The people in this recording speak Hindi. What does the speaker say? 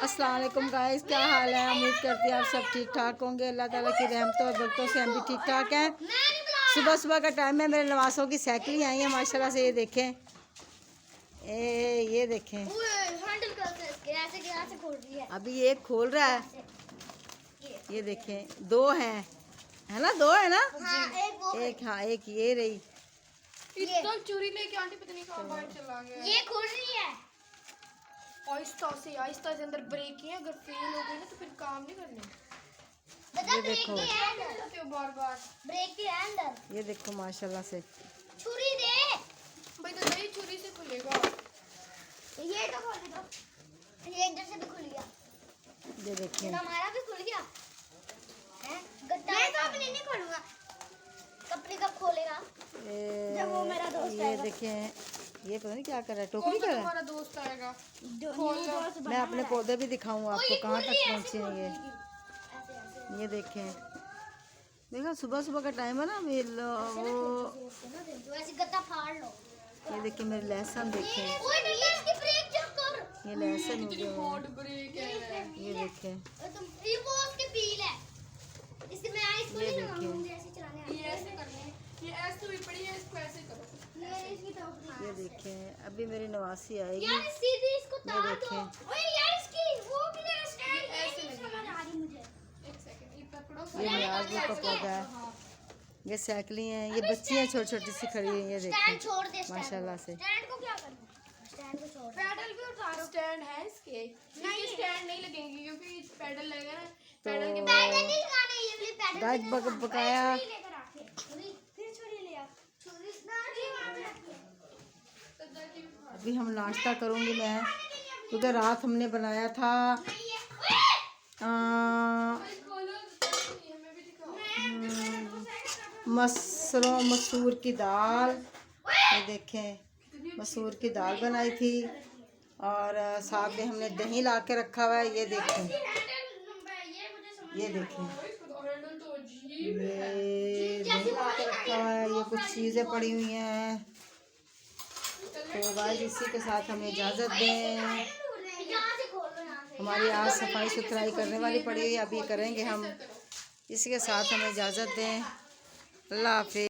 अस्सलाम वालेकुम गाइस, क्या हाल है। उम्मीद करती हैं आप सब ठीक ठाक होंगे। अल्लाह ताला की रहमतों और बरकतों से हम भी ठीक ठाक हैं। सुबह सुबह का टाइम है। मेरे नवासों की साइकिल आई है माशाल्लाह से। ये देखें, ये देखें, अभी ये खोल रहा है। ये देखें, दो हैं, है ना, दो है ना। एक हाँ, एक ये रही। चोरी लेके आंटी पता नहीं कहाँ बाहर चला गया। ये खुल रही है। आहिस्ता से अंदर ब्रेक किए, अगर फेल हो गई ना तो फिर काम नहीं करने। ये देखो, बार बार ब्रेक के अंदर। ये देखो माशाल्लाह से। छुरी दे भाई, तो नहीं छुरी से खुलेगा। ये तो खोल दो। ये इधर से भी खुल गया। ये देखिए, हमारा भी खुल गया है। गट्टा मैं तो अपने नहीं खोलूंगा। कपड़े कब खोलेगा? जब वो मेरा दोस्त ये देखें, ये पता नहीं क्या कर रहा है, टोकरी कर रहा है। हमारा दोस्त आएगा। मैं अपने पौधे भी दिखाऊं आपको कहाँ तक पहुँचे हैं ये देखें। देखो, सुबह सुबह का टाइम है ना। वो ऐसे गत्ता फाड़ लो। ये देखिए, मेरे लहसुन देखें, इसकी ब्रेक चेक कर। ये लहसुन हो गया हॉट ब्रेक है। ये देखें, ये वो उसके पील है। इससे मैं इसको ये नहीं देखिए, लगाऊंगी। ऐसे चलाने ये ऐसे करनी है, ये ऐसे भी पड़ी है, इसको ऐसे करो। ये इसकी टोकरी। ये देखें। अभी मेरी नवासी आएगी। यार सीधी इसको ये तार दो। देखें, ओए यार इसकी वो भी तेरा स्टैंड ऐसे नहीं समझ आ रही मुझे। एक सेकंड, ये पकड़ो। ये न्याज़ का पौधा है। ये साइकिलें हैं, ये बच्चियाँ छोटी छोटी सी खड़ी हैं। ये स्टैंड देखें छोड़ दे। माशाल्लाह से। स्टैंड को क्या करना? स्टैंड को छोड़। पैडल भी उतारो। स्टैंड है इसके, नहीं स्टैंड नहीं लगेंगे क्योंकि पैडल लगेगा ना। पैडल के पैडल नहीं लगाने, ये वाली पैडल गाइस बकाया लेकर आके। छुरी फिर छुरी ले आ। छुरी वहां पे रखी है। अभी हम नाश्ता करूँगी मैं, क्योंकि रात हमने बनाया था मसूर की दाल। ये देखें, मसूर की दाल बनाई थी और साथ में हमने दही ला के रखा हुआ है। ये देखें, ये देखें, ये दही ला के रखा हुआ है। ये कुछ चीज़ें पड़ी हुई हैं। तो गाइस, इसी के साथ हमें इजाज़त दें। हमारी आज सफाई सुथराई करने वाली पड़ी हुई है, अब ये करेंगे हम। इसी के साथ हमें इजाज़त दें। अल्लाह हाफिज़।